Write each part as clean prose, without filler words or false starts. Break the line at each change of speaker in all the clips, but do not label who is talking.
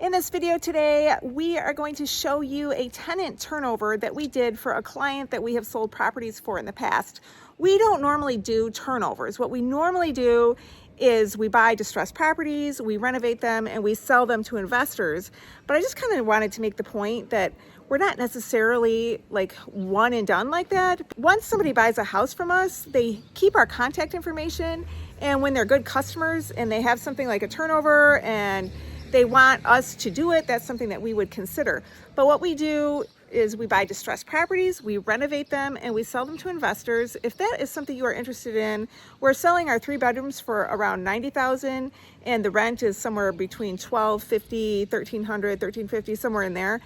In this video today, we are going to show you a tenant turnover that we did for a client that we have sold properties for in the past. We don't normally do turnovers. What we normally do is we buy distressed properties, we renovate them, and we sell them to investors. But I just kind of wanted to make the point that we're not necessarily like one and done like that. Once somebody buys a house from us, they keep our contact information, and when they're good customers and they have something like a turnover and they want us to do it, that's something that we would consider. But what we do is we buy distressed properties, we renovate them, and we sell them to investors. If that is something you are interested in, we're selling our 3 bedrooms for around $90,000, and the rent is somewhere between $1,250, $1,300, $1,350, somewhere in there.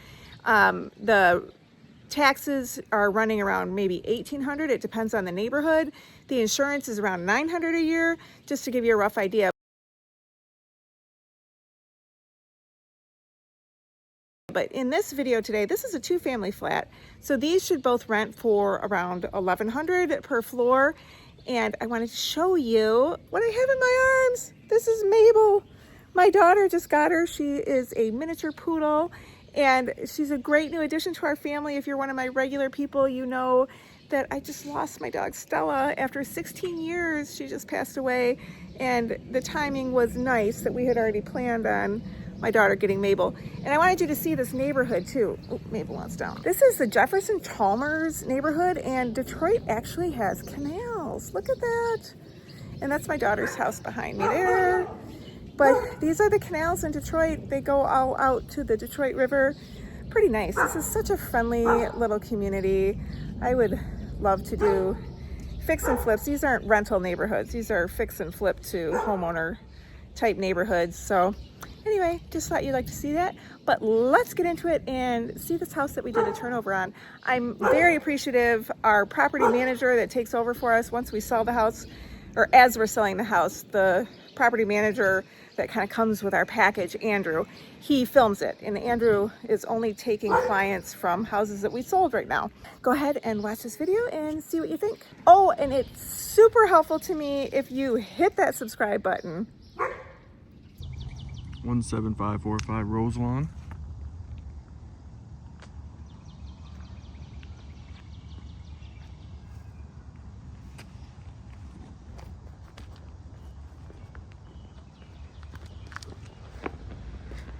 The taxes are running around maybe $1,800. It depends on the neighborhood. The insurance is around $900 a year, just to give you a rough idea. But in this video today, this is a 2-family flat. So these should both rent for around $1,100 per floor. And I wanted to show you what I have in my arms. This is Mabel. My daughter just got her. She is a miniature poodle, and she's a great new addition to our family. If you're one of my regular people, you know that I just lost my dog Stella after 16 years. She just passed away, and the timing was nice that we had already planned on my daughter getting Mabel. And I wanted you to see this neighborhood too. Oh, Mabel wants down. This is the Jefferson Chalmers neighborhood, and Detroit actually has canals. Look at that. And that's my daughter's house behind me there. But these are the canals in Detroit. They go all out to the Detroit River. Pretty nice. This is such a friendly little community. I would love to do fix and flips. These aren't rental neighborhoods. These are fix and flip to homeowner type neighborhoods. So anyway, just thought you'd like to see that. But let's get into it and see this house that we did a turnover on. I'm very appreciative. Our property manager that takes over for us once we sell the house, or as we're selling the house, the property manager that kind of comes with our package, Andrew, he films it. And Andrew is only taking clients from houses that we sold right now. Go ahead and watch this video and see what you think. Oh, and it's super helpful to me if you hit that subscribe button.
17545 Roselawn.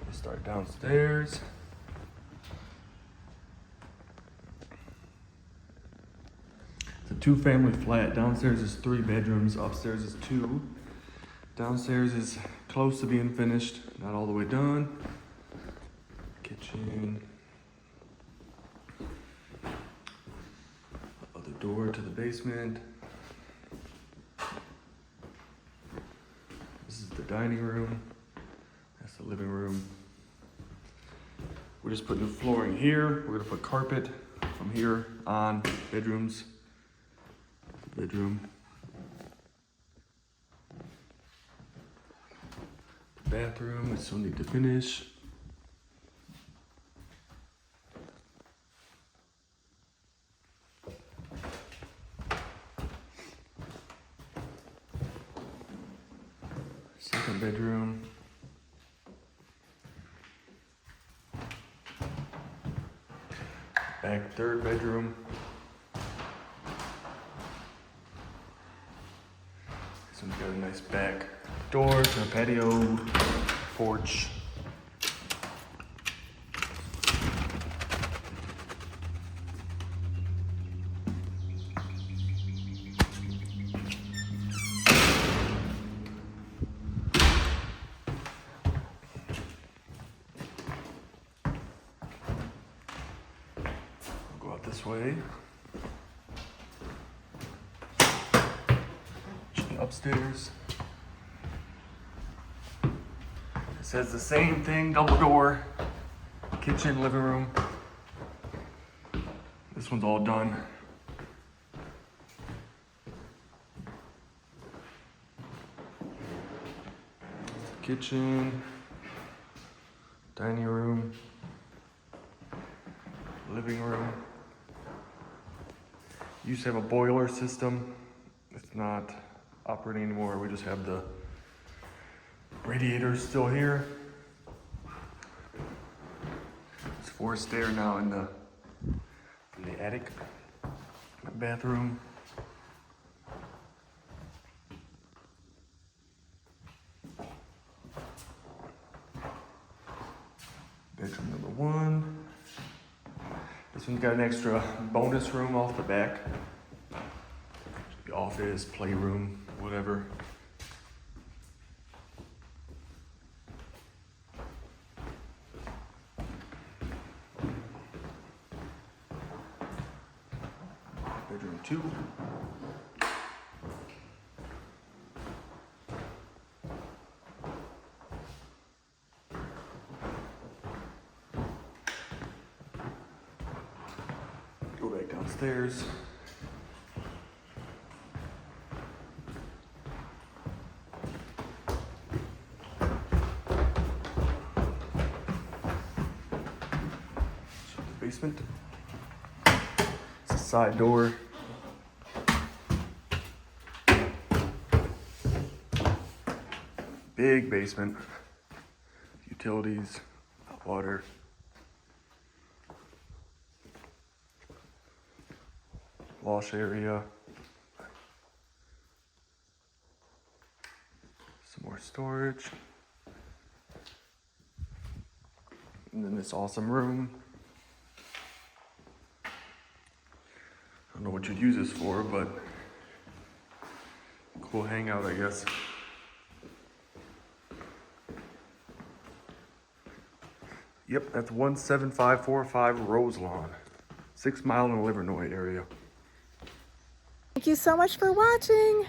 We'll start downstairs. It's a 2-family flat. Downstairs is 3 bedrooms, upstairs is 2. Downstairs is close to being finished, not all the way done. Kitchen. Other door to the basement. This is the dining room. That's the living room. We just put new flooring here. We're gonna put carpet from here on. Bedrooms. Bedroom. Bathroom, we still need to finish. Second bedroom. Back 3rd bedroom. This one's got a nice back door to a patio, porch. I'll go out this way. Upstairs. It says the same thing, double door, kitchen, living room. This one's all done. Kitchen, dining room, living room. Used to have a boiler system. It's not operating anymore. We just have the radiators still here. Forced stare now in the from the attic, my bathroom. Bedroom number 1. This one's got an extra bonus room off the back. The office, playroom, whatever. Bedroom 2. Go back downstairs. Basement. It's a side door. Big basement. Utilities, hot water. Wash area. Some more storage. And then this awesome room. I don't know what you'd use this for, but cool hangout, I guess. Yep, that's 17545 Roselawn, 6 Mile in the Livernois area.
Thank you so much for watching.